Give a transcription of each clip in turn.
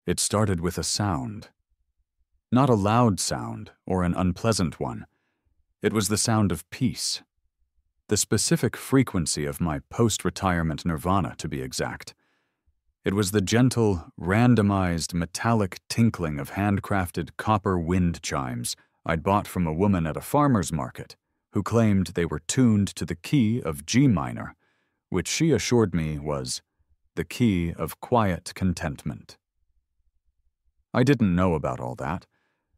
It started with a sound. Not a loud sound or an unpleasant one. It was the sound of peace. The specific frequency of my post-retirement nirvana, to be exact. It was the gentle, randomized, metallic tinkling of handcrafted copper wind chimes I'd bought from a woman at a farmer's market who claimed they were tuned to the key of G minor, which she assured me was the key of quiet contentment. I didn't know about all that,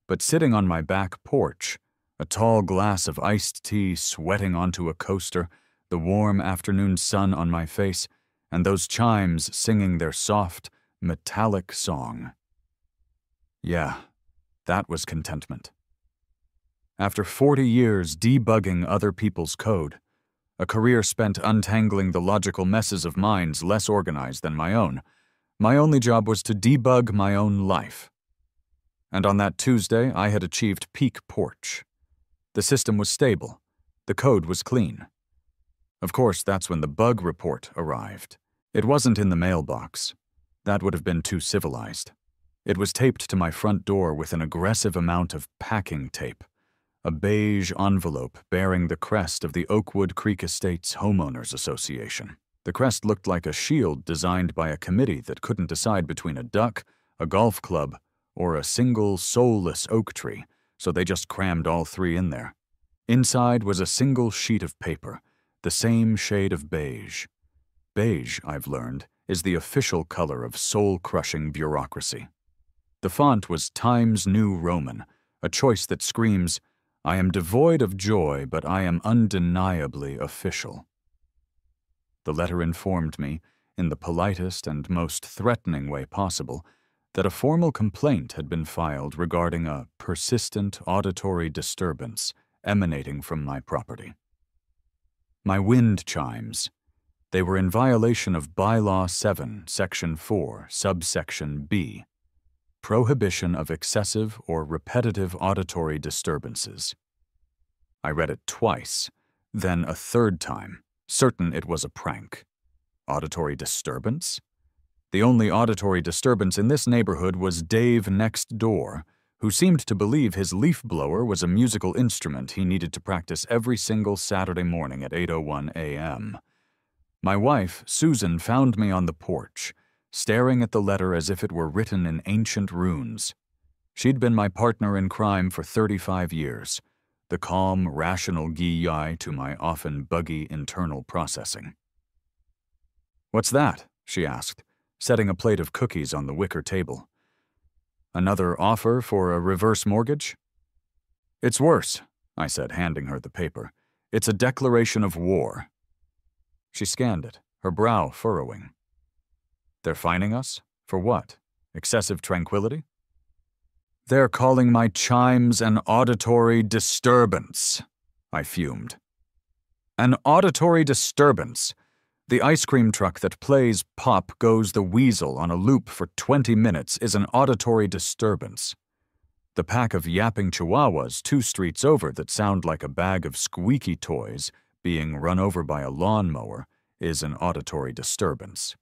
but sitting on my back porch, a tall glass of iced tea sweating onto a coaster, the warm afternoon sun on my face, and those chimes singing their soft, metallic song. Yeah, that was contentment. After 40 years debugging other people's code, a career spent untangling the logical messes of minds less organized than my only job was to debug my own life. And on that Tuesday, I had achieved peak porch. The system was stable. The code was clean. Of course, that's when the bug report arrived. It wasn't in the mailbox. That would have been too civilized. It was taped to my front door with an aggressive amount of packing tape, a beige envelope bearing the crest of the Oakwood Creek Estates Homeowners Association. The crest looked like a shield designed by a committee that couldn't decide between a duck, a golf club, or a single soulless oak tree, so they just crammed all three in there. Inside was a single sheet of paper, the same shade of beige. Beige, I've learned, is the official color of soul-crushing bureaucracy. The font was Times New Roman, a choice that screams, "I am devoid of joy, but I am undeniably official." The letter informed me, in the politest and most threatening way possible, that a formal complaint had been filed regarding a persistent auditory disturbance emanating from my property. My wind chimes. They were in violation of Bylaw 7, Section 4, Subsection B, Prohibition of Excessive or Repetitive Auditory Disturbances. I read it twice, then a third time, certain it was a prank. Auditory disturbance? The only auditory disturbance in this neighborhood was Dave next door, who seemed to believe his leaf blower was a musical instrument he needed to practice every single Saturday morning at 8:01 a.m. My wife, Susan, found me on the porch, staring at the letter as if it were written in ancient runes. She'd been my partner in crime for 35 years, the calm, rational guy to my often buggy internal processing. "What's that?" she asked, setting a plate of cookies on the wicker table. "Another offer for a reverse mortgage?" "It's worse," I said, handing her the paper. "It's a declaration of war." She scanned it, her brow furrowing. "They're fining us? For what? Excessive tranquility?" "They're calling my chimes an auditory disturbance," I fumed. "An auditory disturbance? The ice cream truck that plays Pop Goes the Weasel on a loop for 20 minutes is an auditory disturbance. The pack of yapping chihuahuas 2 streets over that sound like a bag of squeaky toys being run over by a lawnmower is an auditory disturbance.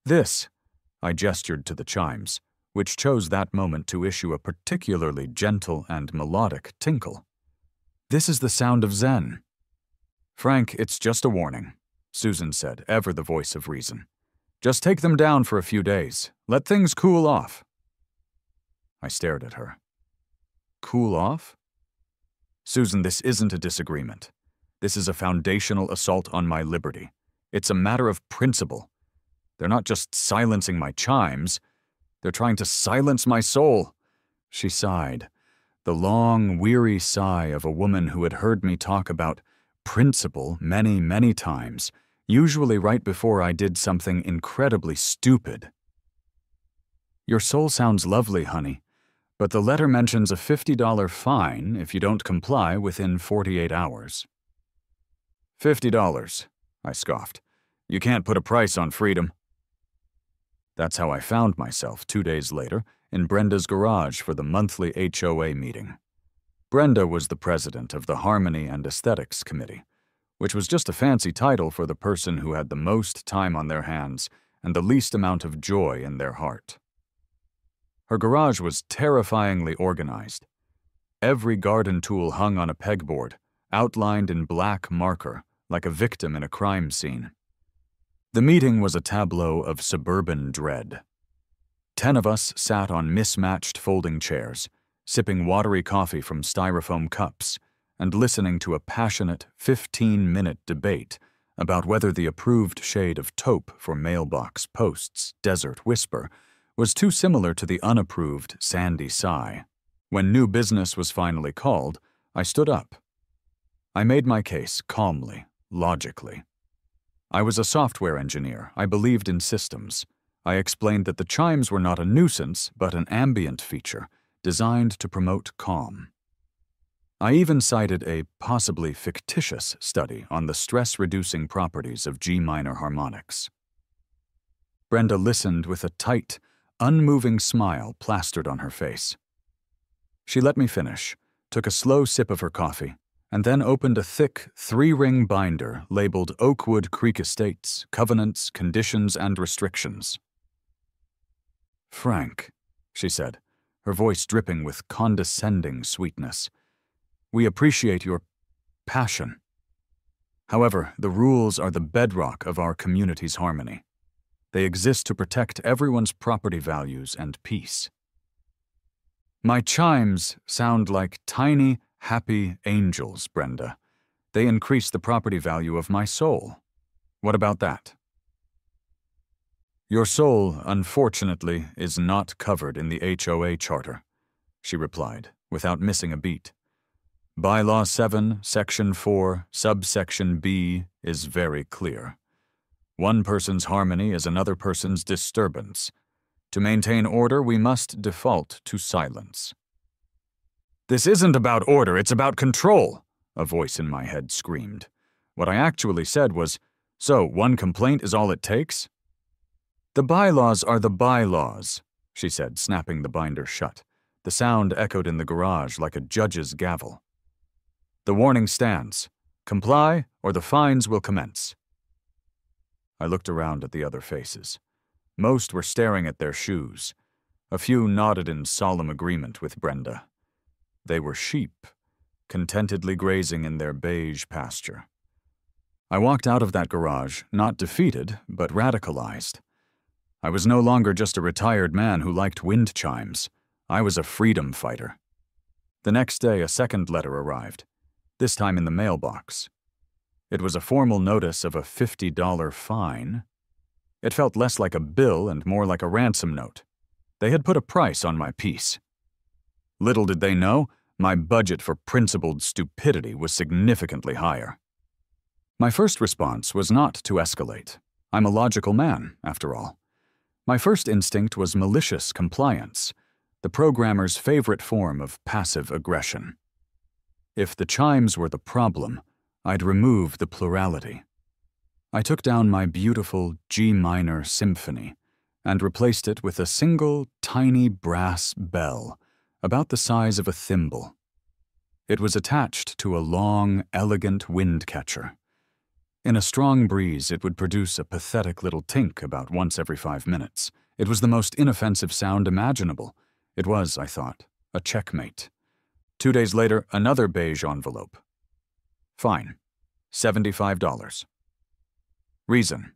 This," I gestured to the chimes, which chose that moment to issue a particularly gentle and melodic tinkle. "This is the sound of Zen." "Frank, it's just a warning," Susan said, ever the voice of reason. "Just take them down for a few days. Let things cool off." I stared at her. "Cool off?" "Susan, this isn't a disagreement. This is a foundational assault on my liberty. It's a matter of principle. They're not just silencing my chimes. They're trying to silence my soul." She sighed, the long, weary sigh of a woman who had heard me talk about principle many, many times, usually right before I did something incredibly stupid. "Your soul sounds lovely, honey, but the letter mentions a $50 fine if you don't comply within 48 hours. $50, I scoffed. "You can't put a price on freedom." That's how I found myself 2 days later in Brenda's garage for the monthly HOA meeting. Brenda was the president of the Harmony and Aesthetics Committee, which was just a fancy title for the person who had the most time on their hands and the least amount of joy in their heart. Her garage was terrifyingly organized. Every garden tool hung on a pegboard, outlined in black marker, like a victim in a crime scene. The meeting was a tableau of suburban dread. 10 of us sat on mismatched folding chairs, sipping watery coffee from styrofoam cups, and listening to a passionate 15-minute debate about whether the approved shade of taupe for Mailbox Post's Desert Whisper was too similar to the unapproved Sandy Sigh. When new business was finally called, I stood up. I made my case calmly, logically. I was a software engineer. I believed in systems. I explained that the chimes were not a nuisance, but an ambient feature designed to promote calm. I even cited a possibly fictitious study on the stress-reducing properties of G minor harmonics. Brenda listened with a tight, unmoving smile plastered on her face. She let me finish, took a slow sip of her coffee, and then opened a thick, 3-ring binder labeled Oakwood Creek Estates, Covenants, Conditions, and Restrictions. "Frank," she said, her voice dripping with condescending sweetness, "we appreciate your passion. However, the rules are the bedrock of our community's harmony. They exist to protect everyone's property values and peace. My chimes sound like tiny, happy angels, Brenda. They increase the property value of my soul. What about that?" "Your soul, unfortunately, is not covered in the HOA charter," she replied, without missing a beat. "Bylaw 7, Section 4, subsection B is very clear. One person's harmony is another person's disturbance. To maintain order, we must default to silence." "This isn't about order, it's about control," a voice in my head screamed. What I actually said was, "So, one complaint is all it takes?" "The bylaws are the bylaws," she said, snapping the binder shut. The sound echoed in the garage like a judge's gavel. "The warning stands. Comply, or the fines will commence." I looked around at the other faces. Most were staring at their shoes. A few nodded in solemn agreement with Brenda. They were sheep, contentedly grazing in their beige pasture. I walked out of that garage, not defeated, but radicalized. I was no longer just a retired man who liked wind chimes. I was a freedom fighter. The next day, a second letter arrived, this time in the mailbox. It was a formal notice of a $50 fine. It felt less like a bill and more like a ransom note. They had put a price on my peace. Little did they know, my budget for principled stupidity was significantly higher. My first response was not to escalate. I'm a logical man, after all. My first instinct was malicious compliance, the programmer's favorite form of passive aggression. If the chimes were the problem, I'd remove the plurality. I took down my beautiful G minor symphony and replaced it with a single tiny brass bell, about the size of a thimble. It was attached to a long, elegant wind catcher. In a strong breeze, it would produce a pathetic little tink about once every 5 minutes. It was the most inoffensive sound imaginable. It was, I thought, a checkmate. 2 days later, another beige envelope. Fine. $75. Reason: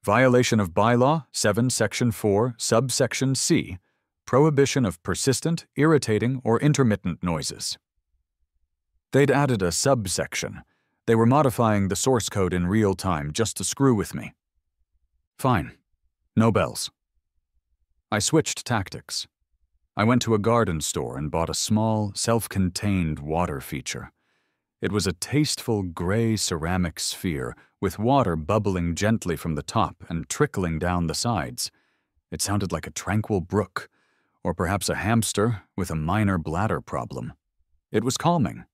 violation of Bylaw 7, Section 4, subsection C, prohibition of persistent, irritating, or intermittent noises. They'd added a subsection. They were modifying the source code in real time just to screw with me. Fine. No bells. I switched tactics. I went to a garden store and bought a small, self-contained water feature. It was a tasteful gray ceramic sphere with water bubbling gently from the top and trickling down the sides. It sounded like a tranquil brook, or perhaps a hamster with a minor bladder problem. It was calming.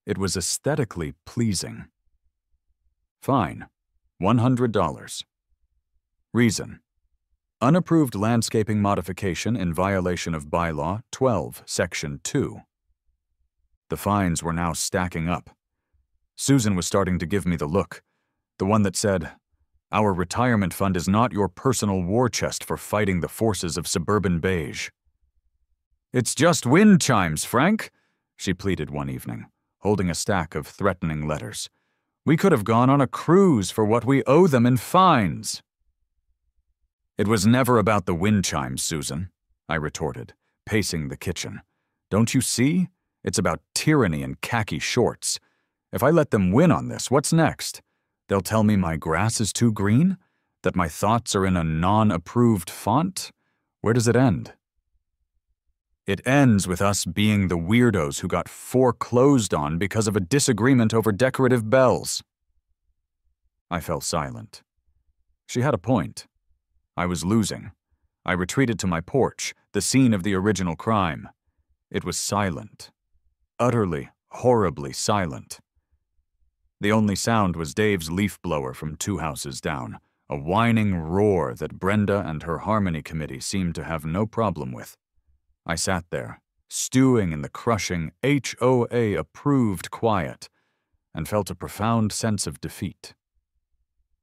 It was aesthetically pleasing. Fine. $100. Reason: unapproved landscaping modification in violation of Bylaw 12, Section 2. The fines were now stacking up. Susan was starting to give me the look, the one that said, "Our retirement fund is not your personal war chest for fighting the forces of suburban beige." "It's just wind chimes, Frank," she pleaded one evening, holding a stack of threatening letters. "We could have gone on a cruise for what we owe them in fines." "It was never about the wind chimes, Susan," I retorted, pacing the kitchen. "Don't you see? It's about tyranny and khaki shorts. If I let them win on this, what's next? They'll tell me my grass is too green? That my thoughts are in a non-approved font? Where does it end?" "It ends with us being the weirdos who got foreclosed on because of a disagreement over decorative bells." I fell silent. She had a point. I was losing. I retreated to my porch, the scene of the original crime. It was silent. Utterly, horribly silent. The only sound was Dave's leaf blower from 2 houses down, a whining roar that Brenda and her harmony committee seemed to have no problem with. I sat there, stewing in the crushing HOA-approved quiet, and felt a profound sense of defeat.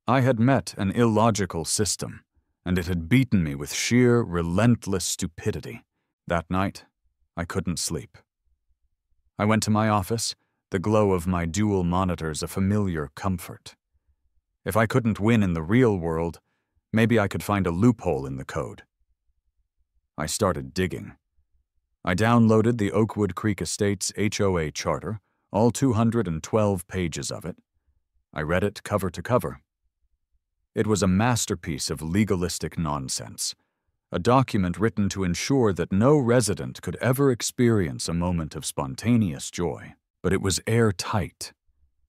I had met an illogical system, and it had beaten me with sheer, relentless stupidity. That night, I couldn't sleep. I went to my office, the glow of my dual monitors a familiar comfort. If I couldn't win in the real world, maybe I could find a loophole in the code. I started digging. I downloaded the Oakwood Creek Estates HOA charter, all 212 pages of it. I read it cover to cover. It was a masterpiece of legalistic nonsense, a document written to ensure that no resident could ever experience a moment of spontaneous joy. But it was airtight.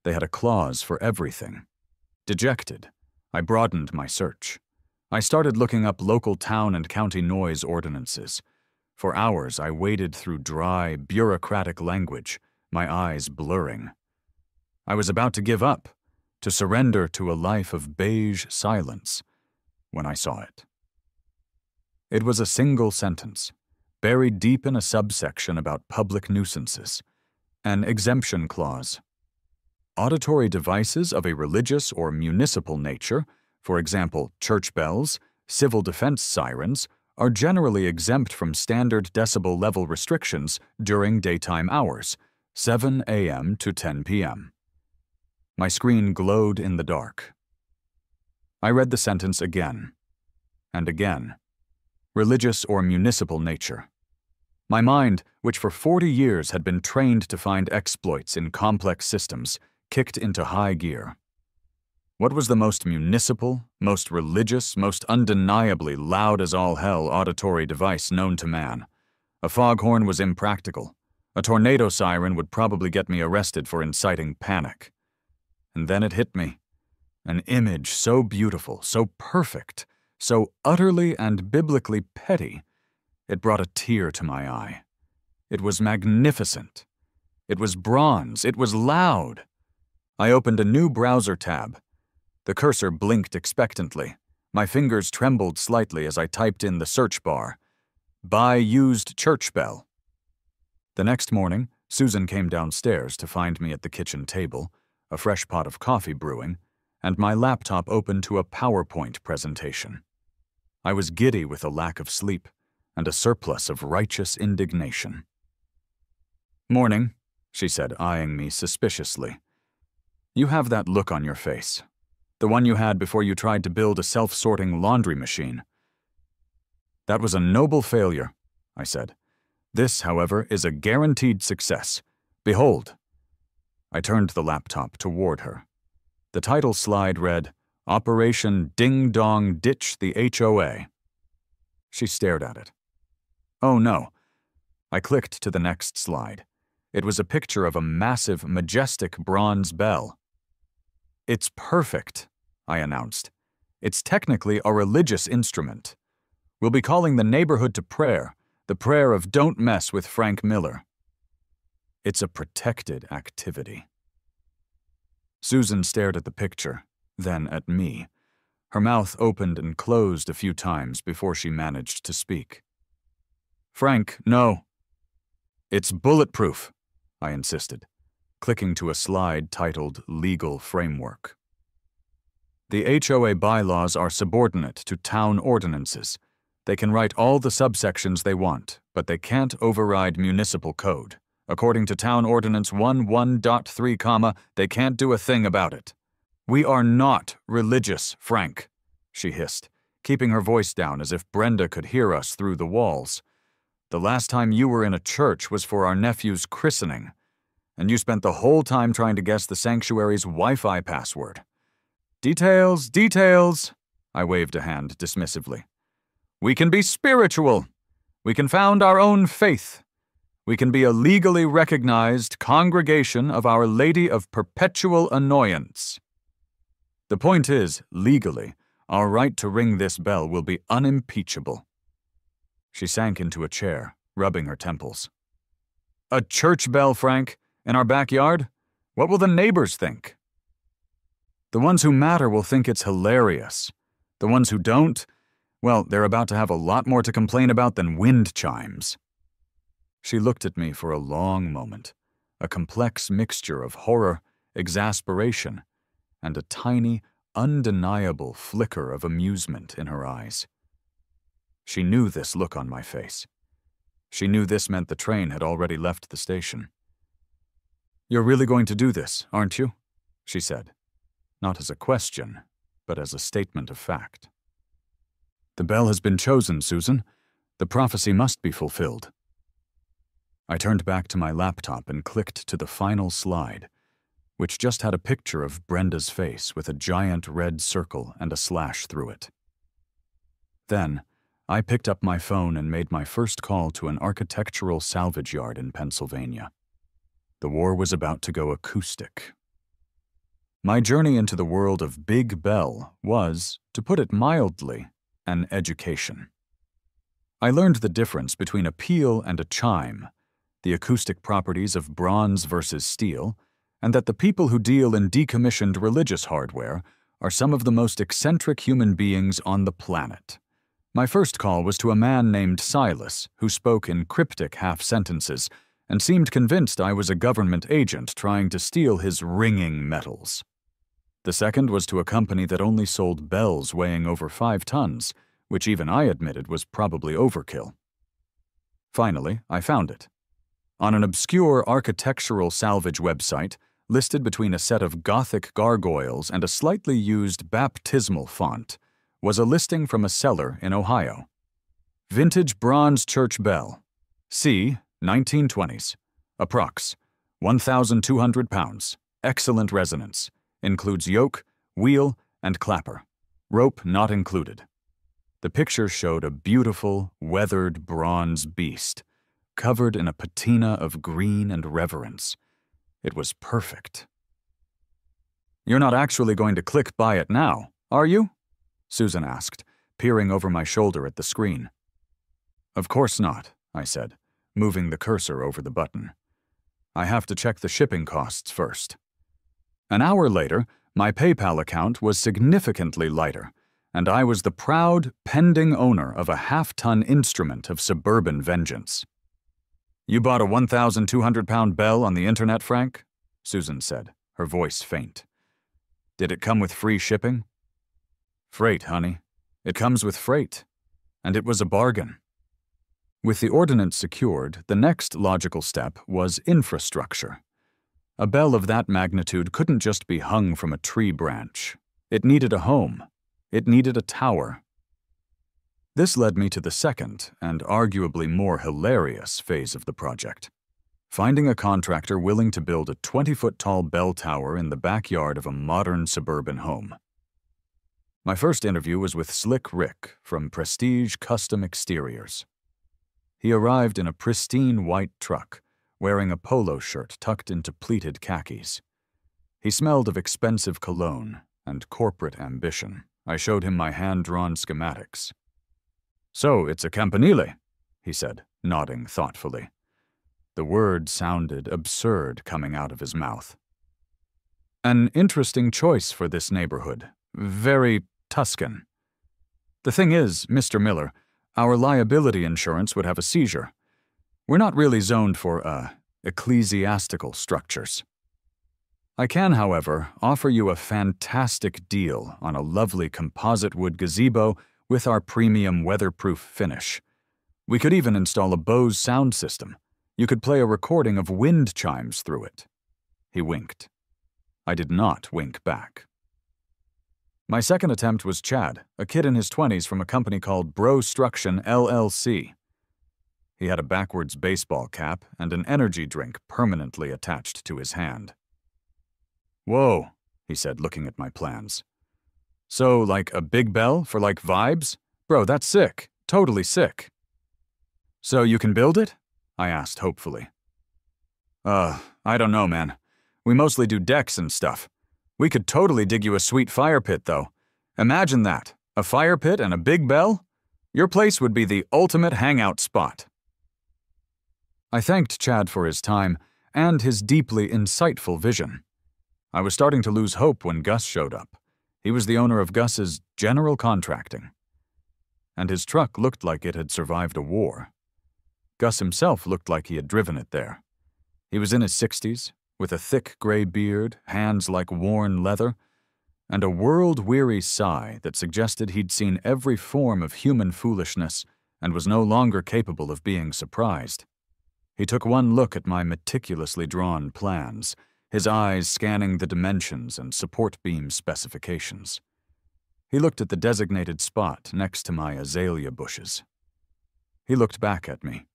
They had a clause for everything. Dejected, I broadened my search. I started looking up local town and county noise ordinances. For hours, I waded through dry, bureaucratic language, my eyes blurring. I was about to give up, to surrender to a life of beige silence, when I saw it. It was a single sentence, buried deep in a subsection about public nuisances. An exemption clause. Auditory devices of a religious or municipal nature, for example, church bells, civil defense sirens, are generally exempt from standard decibel level restrictions during daytime hours, 7 a.m. to 10 p.m. My screen glowed in the dark. I read the sentence again, and again. Religious or municipal nature. My mind, which for 40 years had been trained to find exploits in complex systems, kicked into high gear. What was the most municipal, most religious, most undeniably loud as all hell auditory device known to man? A foghorn was impractical. A tornado siren would probably get me arrested for inciting panic. And then it hit me. An image so beautiful, so perfect, so utterly and biblically petty, it brought a tear to my eye. It was magnificent. It was bronze. It was loud. I opened a new browser tab. The cursor blinked expectantly. My fingers trembled slightly as I typed in the search bar. "Buy used church bell." The next morning, Susan came downstairs to find me at the kitchen table, a fresh pot of coffee brewing, and my laptop open to a PowerPoint presentation. I was giddy with a lack of sleep and a surplus of righteous indignation. "Morning," she said, eyeing me suspiciously. "You have that look on your face. The one you had before you tried to build a self-sorting laundry machine." "That was a noble failure," I said. "This, however, is a guaranteed success. Behold." I turned the laptop toward her. The title slide read, "Operation Ding Dong Ditch the HOA." She stared at it. "Oh no." I clicked to the next slide. It was a picture of a massive, majestic bronze bell. "It's perfect," I announced. "It's technically a religious instrument. We'll be calling the neighborhood to prayer, the prayer of don't mess with Frank Miller." It's a protected activity. Susan stared at the picture, then at me. Her mouth opened and closed a few times before she managed to speak. "Frank, no." "It's bulletproof," I insisted, clicking to a slide titled Legal Framework. "The HOA bylaws are subordinate to town ordinances. They can write all the subsections they want, but they can't override municipal code. According to Town Ordinance 11.3, they can't do a thing about it. We are not religious, Frank, she hissed, keeping her voice down as if Brenda could hear us through the walls. The last time you were in a church was for our nephew's christening, and you spent the whole time trying to guess the sanctuary's Wi-Fi password. Details, details, I waved a hand dismissively. We can be spiritual. We can found our own faith. We can be a legally recognized congregation of Our Lady of Perpetual Annoyance. The point is, legally, our right to ring this bell will be unimpeachable. She sank into a chair, rubbing her temples. A church bell, Frank? In our backyard? What will the neighbors think? The ones who matter will think it's hilarious. The ones who don't, well, they're about to have a lot more to complain about than wind chimes. She looked at me for a long moment, a complex mixture of horror, exasperation, and a tiny, undeniable flicker of amusement in her eyes. She knew this look on my face. She knew this meant the train had already left the station. You're really going to do this, aren't you? She said, not as a question, but as a statement of fact. The bell has been chosen, Susan. The prophecy must be fulfilled. I turned back to my laptop and clicked to the final slide, which just had a picture of Brenda's face with a giant red circle and a slash through it. Then, I picked up my phone and made my first call to an architectural salvage yard in Pennsylvania. The war was about to go acoustic. My journey into the world of Big Bell was, to put it mildly, an education. I learned the difference between a peal and a chime, the acoustic properties of bronze versus steel, and that the people who deal in decommissioned religious hardware are some of the most eccentric human beings on the planet. My first call was to a man named Silas, who spoke in cryptic half-sentences and seemed convinced I was a government agent trying to steal his ringing metals. The second was to a company that only sold bells weighing over 5 tons, which even I admitted was probably overkill. Finally, I found it. On an obscure architectural salvage website, listed between a set of Gothic gargoyles and a slightly used baptismal font, was a listing from a seller in Ohio. Vintage bronze church bell. C. 1920s. Approx. 1,200 pounds. Excellent resonance. Includes yoke, wheel, and clapper. Rope not included. The picture showed a beautiful, weathered bronze beast, covered in a patina of green and reverence. It was perfect. You're not actually going to click buy it now, are you? Susan asked, peering over my shoulder at the screen. Of course not, I said, moving the cursor over the button. I have to check the shipping costs first. An hour later, my PayPal account was significantly lighter, and I was the proud, pending owner of a half-ton instrument of suburban vengeance. You bought a 1,200-pound bell on the internet, Frank? Susan said, her voice faint. Did it come with free shipping? Freight, honey. It comes with freight. And it was a bargain. With the ordinance secured, the next logical step was infrastructure. A bell of that magnitude couldn't just be hung from a tree branch. It needed a home. It needed a tower. This led me to the second, and arguably more hilarious, phase of the project. Finding a contractor willing to build a 20-foot-tall bell tower in the backyard of a modern suburban home. My first interview was with Slick Rick from Prestige Custom Exteriors. He arrived in a pristine white truck, wearing a polo shirt tucked into pleated khakis. He smelled of expensive cologne and corporate ambition. I showed him my hand-drawn schematics. So, it's a campanile, he said, nodding thoughtfully. The word sounded absurd coming out of his mouth. An interesting choice for this neighborhood. Very Tuscan. The thing is, Mr. Miller, our liability insurance would have a seizure. We're not really zoned for, ecclesiastical structures. I can, however, offer you a fantastic deal on a lovely composite wood gazebo with our premium weatherproof finish. We could even install a Bose sound system. You could play a recording of wind chimes through it. He winked. I did not wink back. My second attempt was Chad, a kid in his 20s from a company called Brostruction LLC. He had a backwards baseball cap and an energy drink permanently attached to his hand. "Whoa," he said, looking at my plans. "So, like a big bell for like vibes? Bro, that's sick. Totally sick." "So you can build it?" I asked hopefully. I don't know, man. We mostly do decks and stuff. We could totally dig you a sweet fire pit, though. Imagine that. A fire pit and a big bell? Your place would be the ultimate hangout spot." I thanked Chad for his time and his deeply insightful vision. I was starting to lose hope when Gus showed up. He was the owner of Gus's General Contracting. And his truck looked like it had survived a war. Gus himself looked like he had driven it there. He was in his 60s, with a thick gray beard, hands like worn leather, and a world-weary sigh that suggested he'd seen every form of human foolishness and was no longer capable of being surprised. He took one look at my meticulously drawn plans, his eyes scanning the dimensions and support beam specifications. He looked at the designated spot next to my azalea bushes. He looked back at me.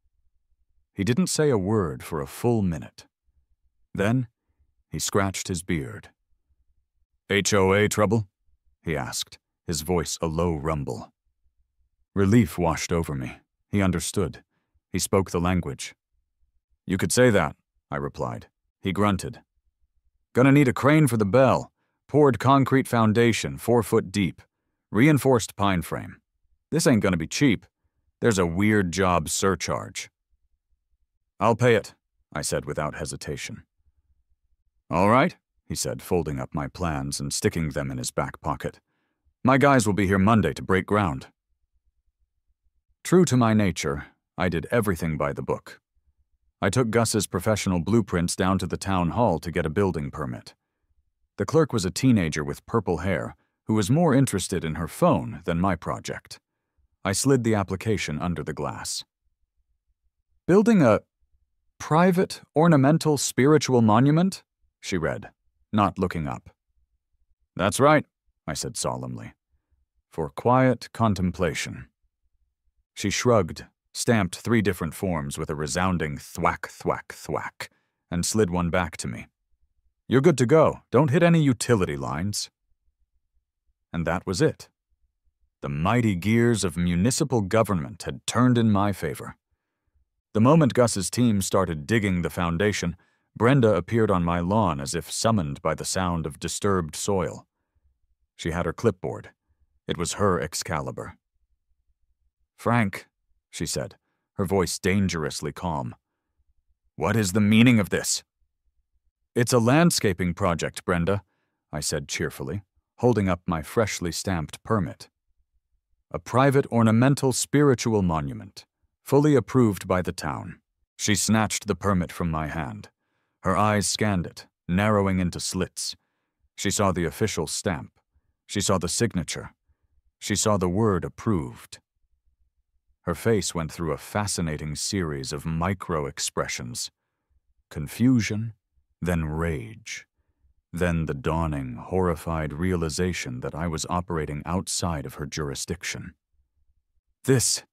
He didn't say a word for a full minute. Then, he scratched his beard. "HOA trouble?" he asked, his voice a low rumble. Relief washed over me. He understood. He spoke the language. "You could say that," I replied. He grunted. "Gonna need a crane for the bell. Poured concrete foundation, 4 foot deep. Reinforced pine frame. This ain't gonna be cheap. There's a weird job surcharge." "I'll pay it," I said without hesitation. "All right," he said, folding up my plans and sticking them in his back pocket. "My guys will be here Monday to break ground." True to my nature, I did everything by the book. I took Gus's professional blueprints down to the town hall to get a building permit. The clerk was a teenager with purple hair who was more interested in her phone than my project. I slid the application under the glass. "Building a private, ornamental, spiritual monument?" she read, not looking up. "That's right," I said solemnly. "For quiet contemplation." She shrugged, stamped 3 different forms with a resounding thwack, thwack, thwack, and slid one back to me. "You're good to go. Don't hit any utility lines." And that was it. The mighty gears of municipal government had turned in my favor. The moment Gus's team started digging the foundation, Brenda appeared on my lawn as if summoned by the sound of disturbed soil. She had her clipboard. It was her Excalibur. "Frank," she said, her voice dangerously calm. "What is the meaning of this?" "It's a landscaping project, Brenda," I said cheerfully, holding up my freshly stamped permit. "A private ornamental spiritual monument, fully approved by the town." She snatched the permit from my hand. Her eyes scanned it, narrowing into slits. She saw the official stamp. She saw the signature. She saw the word approved. Her face went through a fascinating series of micro-expressions. Confusion, then rage, then the dawning, horrified realization that I was operating outside of her jurisdiction. This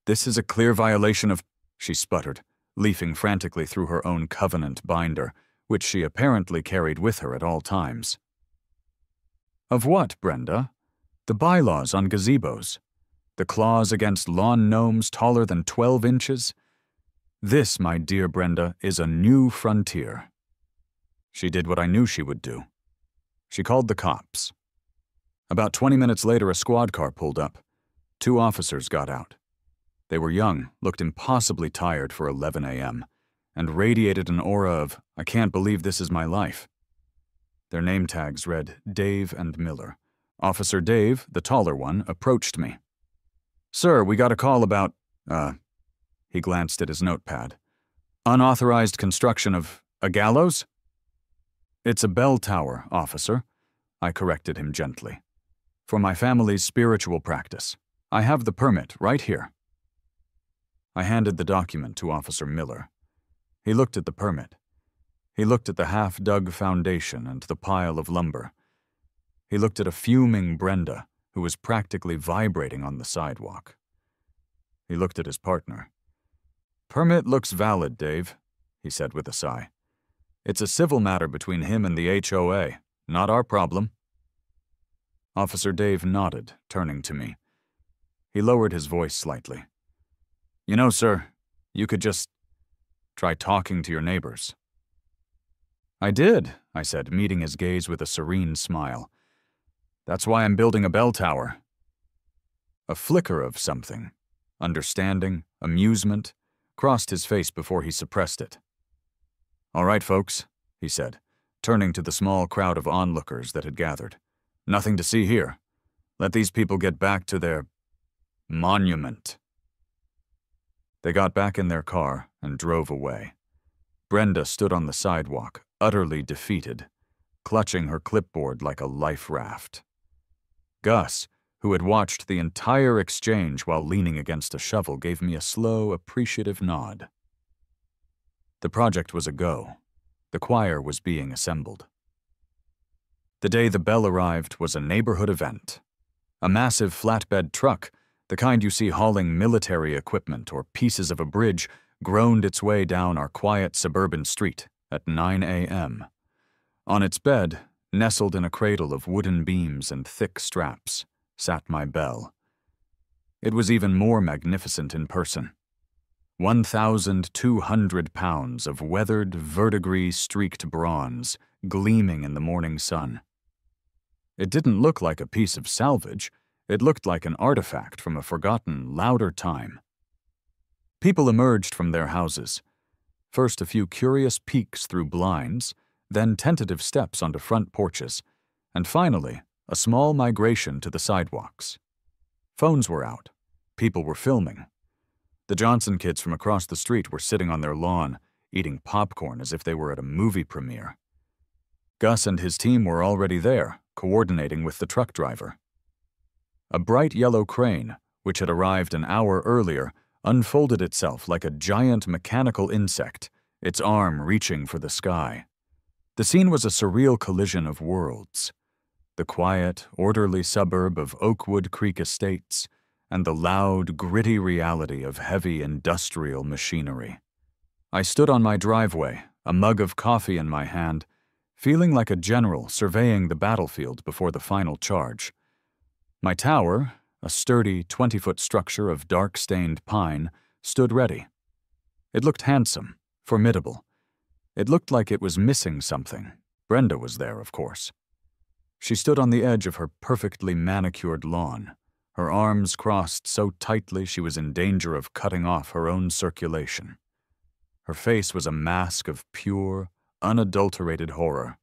is a clear violation of," she sputtered, leafing frantically through her own covenant binder, which she apparently carried with her at all times. "Of what, Brenda? The bylaws on gazebos? The clause against lawn gnomes taller than 12 inches? This, my dear Brenda, is a new frontier." She did what I knew she would do. She called the cops. About 20 minutes later, a squad car pulled up. 2 officers got out. They were young, looked impossibly tired for 11 a.m., and radiated an aura of, "I can't believe this is my life." Their name tags read Dave and Miller. Officer Dave, the taller one, approached me. "Sir, we got a call about, he glanced at his notepad. "Unauthorized construction of a gallows?" "It's a bell tower, officer," I corrected him gently. For my family's spiritual practice. I have the permit right here." I handed the document to Officer Miller. He looked at the permit. He looked at the half-dug foundation and the pile of lumber. He looked at a fuming Brenda, who was practically vibrating on the sidewalk. He looked at his partner. "Permit looks valid, Dave," he said with a sigh. "It's a civil matter between him and the HOA, not our problem." Officer Dave nodded, turning to me. He lowered his voice slightly. "You know, sir, you could just try talking to your neighbors." "I did," I said, meeting his gaze with a serene smile. "That's why I'm building a bell tower." A flicker of something, understanding, amusement, crossed his face before he suppressed it. "All right, folks," he said, turning to the small crowd of onlookers that had gathered. "Nothing to see here. Let these people get back to their monument." They got back in their car and drove away. Brenda stood on the sidewalk, utterly defeated, clutching her clipboard like a life raft. Gus, who had watched the entire exchange while leaning against a shovel, gave me a slow, appreciative nod. The project was a go. The choir was being assembled. The day the bell arrived was a neighborhood event. A massive flatbed truck, the kind you see hauling military equipment or pieces of a bridge, groaned its way down our quiet suburban street at 9 a.m. On its bed, nestled in a cradle of wooden beams and thick straps, sat my bell. It was even more magnificent in person. 1,200 pounds of weathered, verdigris-streaked bronze, gleaming in the morning sun. It didn't look like a piece of salvage. It looked like an artifact from a forgotten, louder time. People emerged from their houses. First a few curious peeks through blinds, then tentative steps onto front porches, and finally a small migration to the sidewalks. Phones were out. People were filming. The Johnson kids from across the street were sitting on their lawn, eating popcorn as if they were at a movie premiere. Gus and his team were already there, coordinating with the truck driver. A bright yellow crane, which had arrived an hour earlier, unfolded itself like a giant mechanical insect, its arm reaching for the sky. The scene was a surreal collision of worlds. The quiet, orderly suburb of Oakwood Creek Estates, and the loud, gritty reality of heavy industrial machinery. I stood on my driveway, a mug of coffee in my hand, feeling like a general surveying the battlefield before the final charge. My tower, a sturdy 20-foot structure of dark-stained pine, stood ready. It looked handsome, formidable. It looked like it was missing something. Brenda was there, of course. She stood on the edge of her perfectly manicured lawn, her arms crossed so tightly she was in danger of cutting off her own circulation. Her face was a mask of pure, unadulterated horror.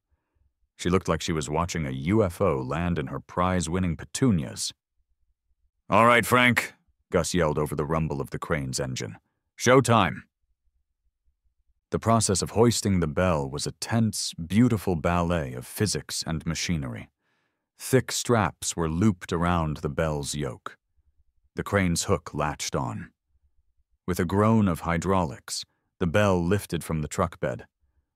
She looked like she was watching a UFO land in her prize-winning petunias. "All right, Frank," Gus yelled over the rumble of the crane's engine. "Showtime." The process of hoisting the bell was a tense, beautiful ballet of physics and machinery. Thick straps were looped around the bell's yoke. The crane's hook latched on. With a groan of hydraulics, the bell lifted from the truck bed.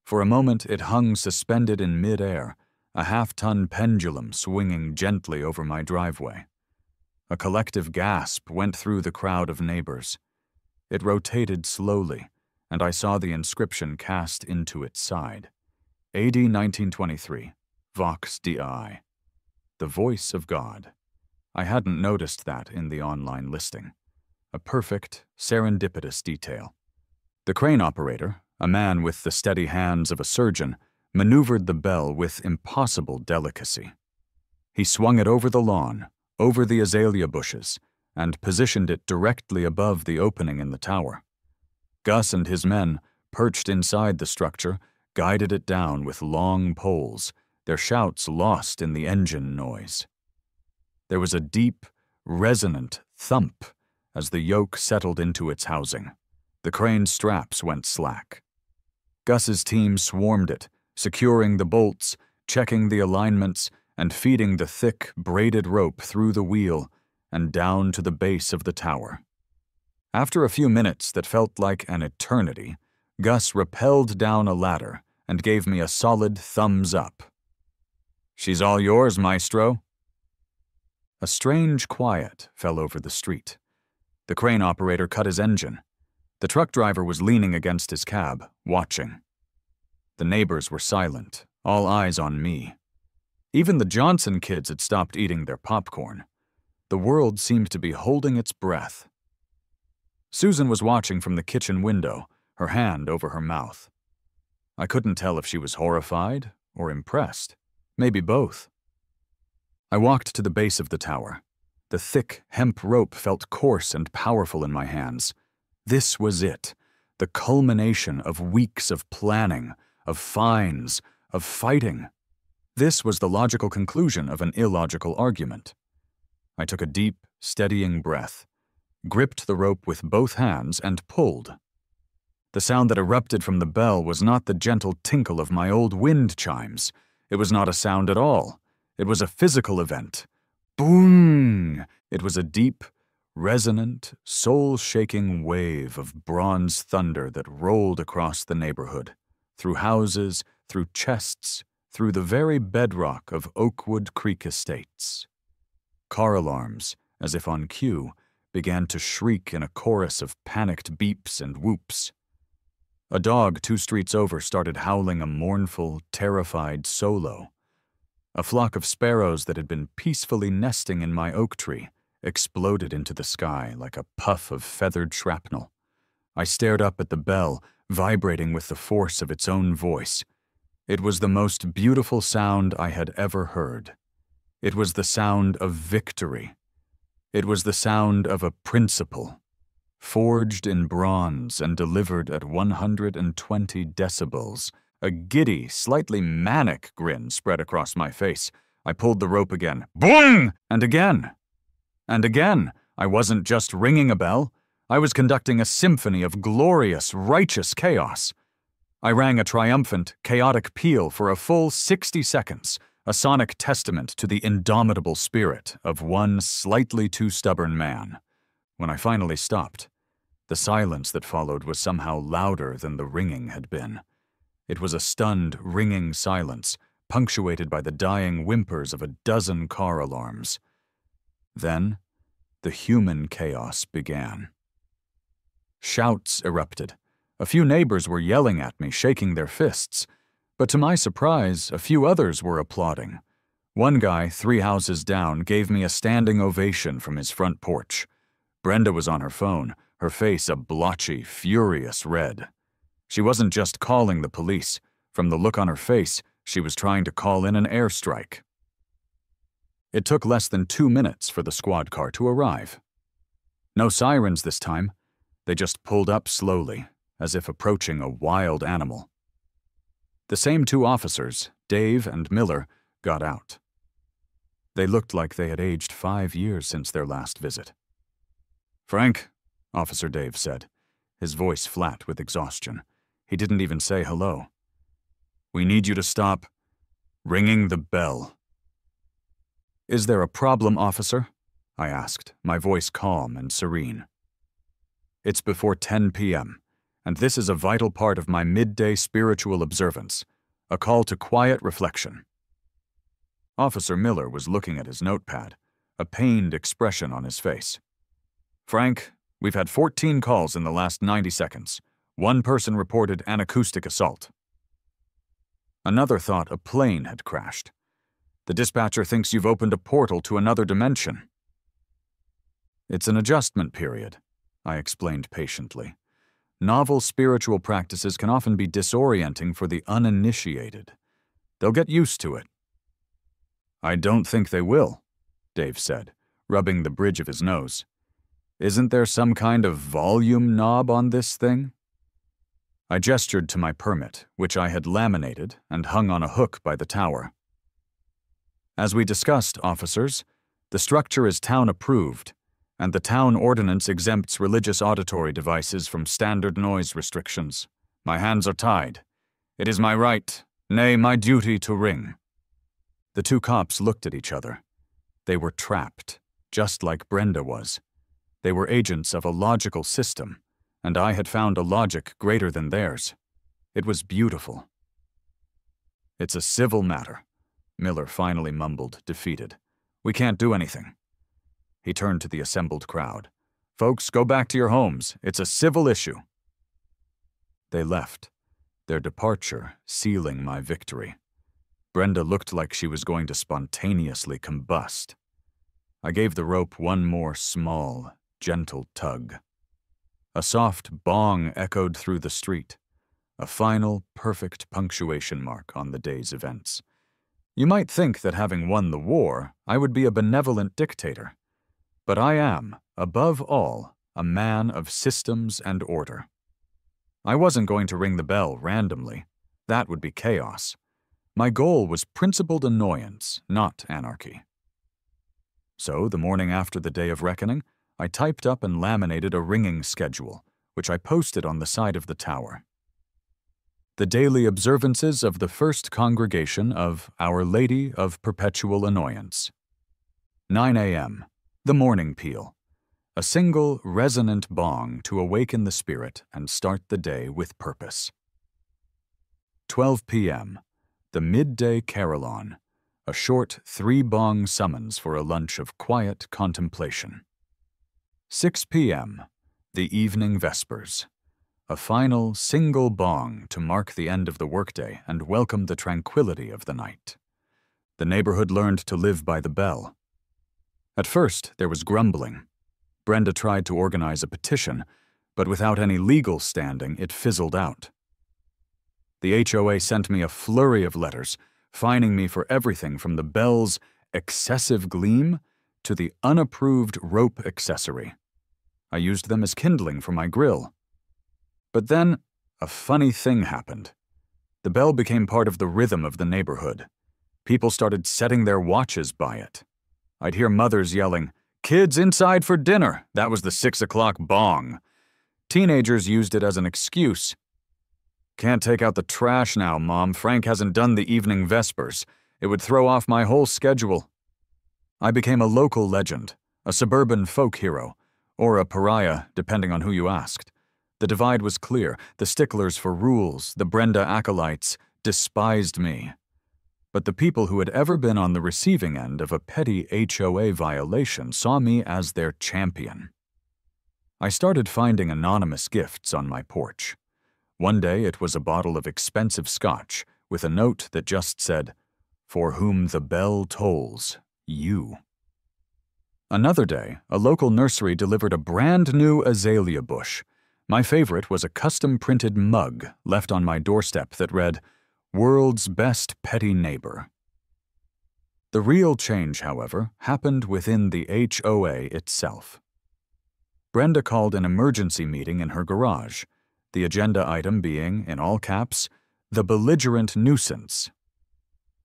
For a moment it hung suspended in mid-air, a half-ton pendulum swinging gently over my driveway. A collective gasp went through the crowd of neighbors. It rotated slowly, and I saw the inscription cast into its side. AD 1923, Vox Dei. The voice of God. I hadn't noticed that in the online listing. A perfect, serendipitous detail. The crane operator, a man with the steady hands of a surgeon, maneuvered the bell with impossible delicacy. He swung it over the lawn, over the azalea bushes, and positioned it directly above the opening in the tower. Gus and his men, perched inside the structure, guided it down with long poles, their shouts lost in the engine noise. There was a deep, resonant thump as the yoke settled into its housing. The crane's straps went slack. Gus's team swarmed it, securing the bolts, checking the alignments, and feeding the thick, braided rope through the wheel and down to the base of the tower. After a few minutes that felt like an eternity, Gus rappelled down a ladder and gave me a solid thumbs up. "She's all yours, Maestro." A strange quiet fell over the street. The crane operator cut his engine. The truck driver was leaning against his cab, watching. The neighbors were silent, all eyes on me. Even the Johnson kids had stopped eating their popcorn. The world seemed to be holding its breath. Susan was watching from the kitchen window, her hand over her mouth. I couldn't tell if she was horrified or impressed, maybe both. I walked to the base of the tower. The thick hemp rope felt coarse and powerful in my hands. This was it, the culmination of weeks of planning, of fines, of fighting. This was the logical conclusion of an illogical argument. I took a deep, steadying breath, gripped the rope with both hands, and pulled. The sound that erupted from the bell was not the gentle tinkle of my old wind chimes. It was not a sound at all. It was a physical event. Boom! It was a deep, resonant, soul-shaking wave of bronze thunder that rolled across the neighborhood, through houses, through chests, through the very bedrock of Oakwood Creek Estates. Car alarms, as if on cue, began to shriek in a chorus of panicked beeps and whoops. A dog 2 streets over started howling a mournful, terrified solo. A flock of sparrows that had been peacefully nesting in my oak tree exploded into the sky like a puff of feathered shrapnel. I stared up at the bell, vibrating with the force of its own voice. It was the most beautiful sound I had ever heard. It was the sound of victory. It was the sound of a principle, forged in bronze and delivered at 120 decibels. A giddy, slightly manic grin spread across my face. I pulled the rope again. Boing! And again. And again. I wasn't just ringing a bell. I was conducting a symphony of glorious, righteous chaos. I rang a triumphant, chaotic peal for a full 60 seconds, a sonic testament to the indomitable spirit of one slightly too stubborn man. When I finally stopped, the silence that followed was somehow louder than the ringing had been. It was a stunned, ringing silence, punctuated by the dying whimpers of a dozen car alarms. Then, the human chaos began. Shouts erupted. A few neighbors were yelling at me, shaking their fists. But to my surprise, a few others were applauding. One guy, 3 houses down, gave me a standing ovation from his front porch. Brenda was on her phone, her face a blotchy, furious red. She wasn't just calling the police. From the look on her face, she was trying to call in an airstrike. It took less than 2 minutes for the squad car to arrive. No sirens this time. They just pulled up slowly, as if approaching a wild animal. The same 2 officers, Dave and Miller, got out. They looked like they had aged 5 years since their last visit. "Frank," Officer Dave said, his voice flat with exhaustion. He didn't even say hello. "We need you to stop ringing the bell." "Is there a problem, officer?" I asked, my voice calm and serene. "It's before 10 p.m., and this is a vital part of my midday spiritual observance, a call to quiet reflection." Officer Miller was looking at his notepad, a pained expression on his face. "Frank, we've had 14 calls in the last 90 seconds. 1 person reported an acoustic assault." Another thought a plane had crashed. "The dispatcher thinks you've opened a portal to another dimension." "It's an adjustment period," I explained patiently. "Novel spiritual practices can often be disorienting for the uninitiated. They'll get used to it." "I don't think they will," Dave said, rubbing the bridge of his nose. "Isn't there some kind of volume knob on this thing?" I gestured to my permit, which I had laminated and hung on a hook by the tower. "As we discussed, officers, the structure is town-approved, and the town ordinance exempts religious auditory devices from standard noise restrictions. My hands are tied. It is my right, nay, my duty to ring." The two cops looked at each other. They were trapped, just like Brenda was. They were agents of a logical system, and I had found a logic greater than theirs. It was beautiful. "It's a civil matter," Miller finally mumbled, defeated. "We can't do anything." He turned to the assembled crowd. "Folks, go back to your homes. It's a civil issue." They left, their departure sealing my victory. Brenda looked like she was going to spontaneously combust. I gave the rope one more small, gentle tug. A soft bong echoed through the street, a final, perfect punctuation mark on the day's events. You might think that having won the war, I would be a benevolent dictator. But I am, above all, a man of systems and order. I wasn't going to ring the bell randomly. That would be chaos. My goal was principled annoyance, not anarchy. So, the morning after the day of reckoning, I typed up and laminated a ringing schedule, which I posted on the side of the tower. The daily observances of the First Congregation of Our Lady of Perpetual Annoyance. 9 a.m. The morning peal. A single resonant bong to awaken the spirit and start the day with purpose. 12 p.m. The midday carillon. A short 3-bong summons for a lunch of quiet contemplation. 6 p.m. The evening vespers. A final single bong to mark the end of the workday and welcome the tranquility of the night. The neighborhood learned to live by the bell. At first, there was grumbling. Brenda tried to organize a petition, but without any legal standing, it fizzled out. The HOA sent me a flurry of letters, fining me for everything from the bell's excessive gleam to the unapproved rope accessory. I used them as kindling for my grill. But then, a funny thing happened. The bell became part of the rhythm of the neighborhood. People started setting their watches by it. I'd hear mothers yelling, "Kids inside for dinner!" That was the 6 o'clock bong. Teenagers used it as an excuse. "Can't take out the trash now, Mom. Frank hasn't done the evening vespers. It would throw off my whole schedule." I became a local legend, a suburban folk hero, or a pariah, depending on who you asked. The divide was clear. The sticklers for rules, the Brenda acolytes, despised me. But the people who had ever been on the receiving end of a petty HOA violation saw me as their champion. I started finding anonymous gifts on my porch. One day it was a bottle of expensive scotch with a note that just said, "For whom the bell tolls, you." Another day, a local nursery delivered a brand new azalea bush. My favorite was a custom-printed mug left on my doorstep that read, "World's Best Petty Neighbor." The real change, however, happened within the HOA itself. Brenda called an emergency meeting in her garage, the agenda item being, in all caps, the belligerent nuisance.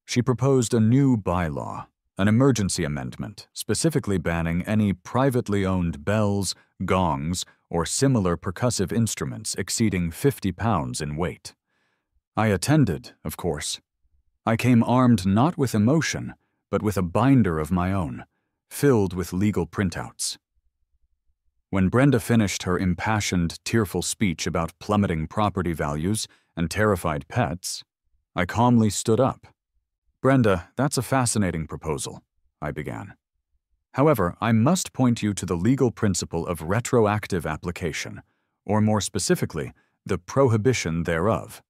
She proposed a new bylaw, an emergency amendment specifically banning any privately owned bells, gongs, or similar percussive instruments exceeding 50 pounds in weight. I attended, of course. I came armed not with emotion, but with a binder of my own, filled with legal printouts. When Brenda finished her impassioned, tearful speech about plummeting property values and terrified pets, I calmly stood up. "Brenda, that's a fascinating proposal," I began. "However, I must point you to the legal principle of retroactive application, or more specifically, the prohibition thereof.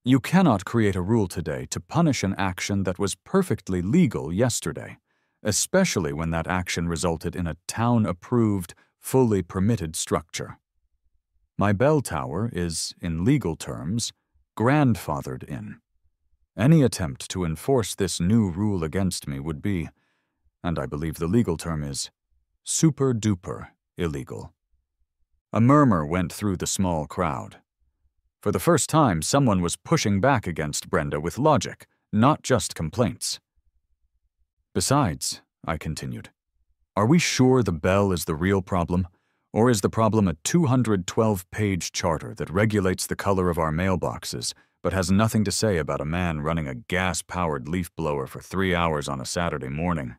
You cannot create a rule today to punish an action that was perfectly legal yesterday, especially when that action resulted in a town-approved, fully permitted structure. My bell tower is, in legal terms, grandfathered in. Any attempt to enforce this new rule against me would be, and I believe the legal term is, super-duper illegal." A murmur went through the small crowd. For the first time, someone was pushing back against Brenda with logic, not just complaints. "Besides," I continued, "are we sure the bell is the real problem? Or is the problem a 212-page charter that regulates the color of our mailboxes, but has nothing to say about a man running a gas-powered leaf blower for 3 hours on a Saturday morning.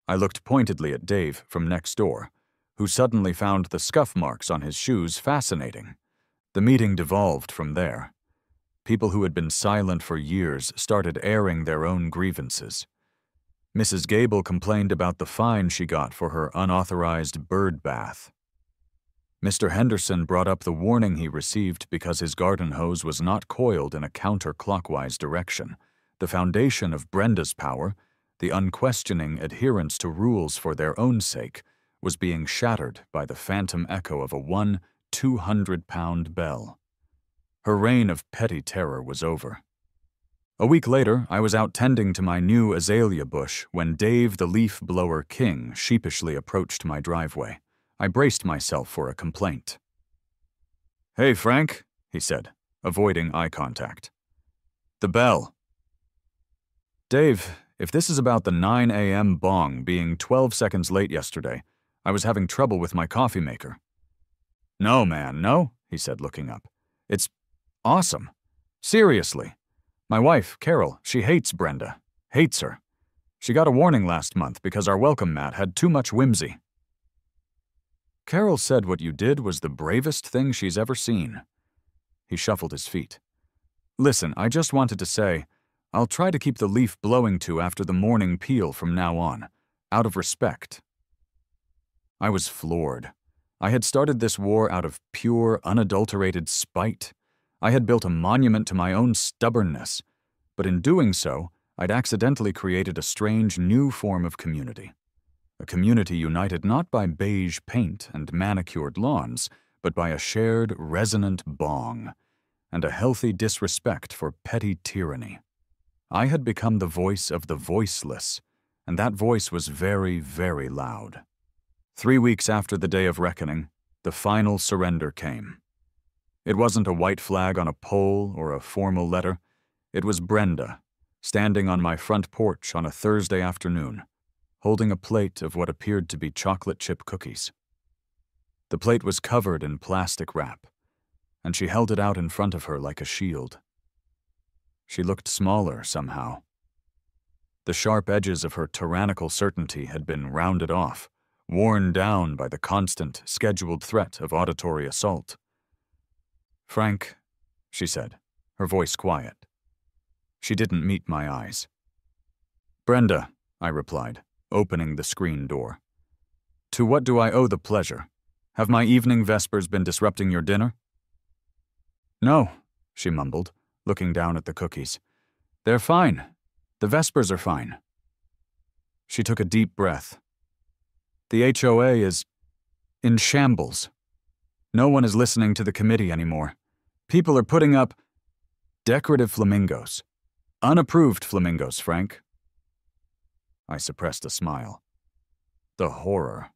I looked pointedly at Dave from next door, who suddenly found the scuff marks on his shoes fascinating. The meeting devolved from there. People who had been silent for years started airing their own grievances. Mrs. Gable complained about the fine she got for her unauthorized bird bath. Mr. Henderson brought up the warning he received because his garden hose was not coiled in a counterclockwise direction. The foundation of Brenda's power, the unquestioning adherence to rules for their own sake, was being shattered by the phantom echo of a 200-pound bell. Her reign of petty terror was over. A week later, I was out tending to my new azalea bush when Dave the leaf blower king sheepishly approached my driveway. I braced myself for a complaint. "Hey, Frank," he said, avoiding eye contact. "The bell." "Dave, if this is about the 9 a.m. bong being 12 seconds late yesterday, I was having trouble with my coffee maker." "No, man, no," he said, looking up. "It's awesome. Seriously. My wife, Carol, she hates Brenda. Hates her. She got a warning last month because our welcome mat had too much whimsy." "Carol said what you did was the bravest thing she's ever seen." He shuffled his feet. "Listen, I just wanted to say, I'll try to keep the leaf blowing to after the morning peel from now on, out of respect." I was floored. I had started this war out of pure, unadulterated spite. I had built a monument to my own stubbornness, but in doing so, I'd accidentally created a strange new form of community. A community united not by beige paint and manicured lawns, but by a shared, resonant bong, and a healthy disrespect for petty tyranny. I had become the voice of the voiceless, and that voice was very, very loud. 3 weeks after the day of reckoning, the final surrender came. It wasn't a white flag on a pole or a formal letter. It was Brenda, standing on my front porch on a Thursday afternoon, holding a plate of what appeared to be chocolate chip cookies. The plate was covered in plastic wrap, and she held it out in front of her like a shield. She looked smaller somehow. The sharp edges of her tyrannical certainty had been rounded off, worn down by the constant, scheduled threat of auditory assault. "Frank," she said, her voice quiet. She didn't meet my eyes. "Brenda," I replied, opening the screen door. "To what do I owe the pleasure? Have my evening vespers been disrupting your dinner?" "No," she mumbled, looking down at the cookies. "They're fine. The vespers are fine." She took a deep breath. "The HOA is in shambles. No one is listening to the committee anymore. People are putting up decorative flamingos. Unapproved flamingos, Frank." I suppressed a smile. The horror.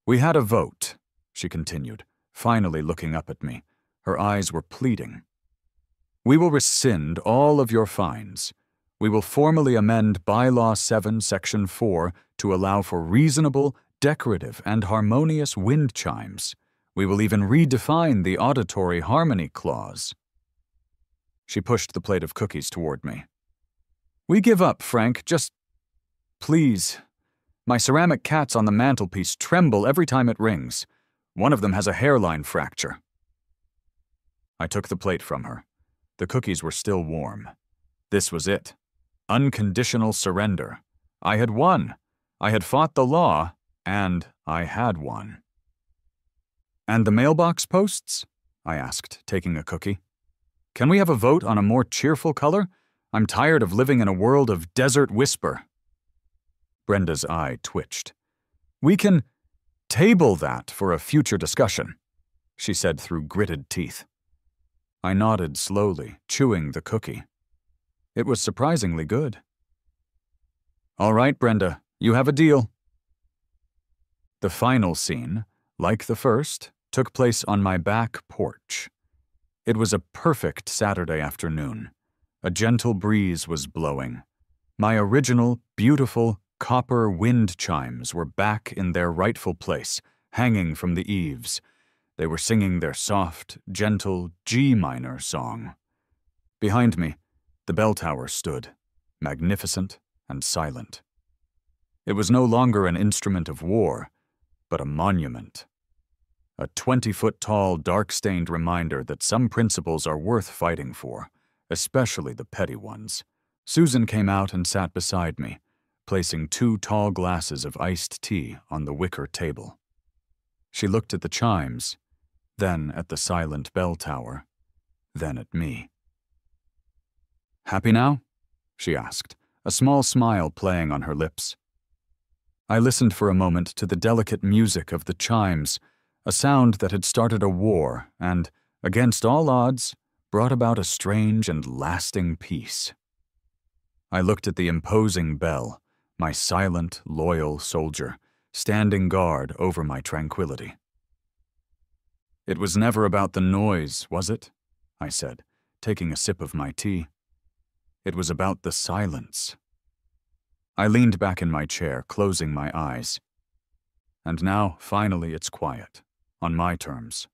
"We had a vote," she continued, finally looking up at me. Her eyes were pleading. "We will rescind all of your fines. We will formally amend Bylaw 7, Section 4 to allow for reasonable, decorative, and harmonious wind chimes. We will even redefine the auditory harmony clause." She pushed the plate of cookies toward me. "We give up, Frank. Just please. My ceramic cats on the mantelpiece tremble every time it rings. One of them has a hairline fracture." I took the plate from her. The cookies were still warm. This was it. Unconditional surrender. I had won. I had fought the law, and I had won. "And the mailbox posts?" I asked, taking a cookie. "Can we have a vote on a more cheerful color? I'm tired of living in a world of desert whisper." Brenda's eye twitched. "We can table that for a future discussion," she said through gritted teeth. I nodded slowly, chewing the cookie. It was surprisingly good. "All right, Brenda, you have a deal." The final scene, like the first, took place on my back porch. It was a perfect Saturday afternoon. A gentle breeze was blowing. My original, beautiful, copper wind chimes were back in their rightful place, hanging from the eaves, They were singing their soft, gentle G minor song. Behind me, the bell tower stood, magnificent and silent. It was no longer an instrument of war, but a monument. A 20-foot-tall, dark-stained reminder that some principles are worth fighting for, especially the petty ones. Susan came out and sat beside me, placing 2 tall glasses of iced tea on the wicker table. She looked at the chimes, then at the silent bell tower, then at me. "Happy now?" she asked, a small smile playing on her lips. I listened for a moment to the delicate music of the chimes, a sound that had started a war and, against all odds, brought about a strange and lasting peace. I looked at the imposing bell, my silent, loyal soldier, standing guard over my tranquility. "It was never about the noise, was it?" I said, taking a sip of my tea. "It was about the silence." I leaned back in my chair, closing my eyes. "And now, finally, it's quiet, on my terms."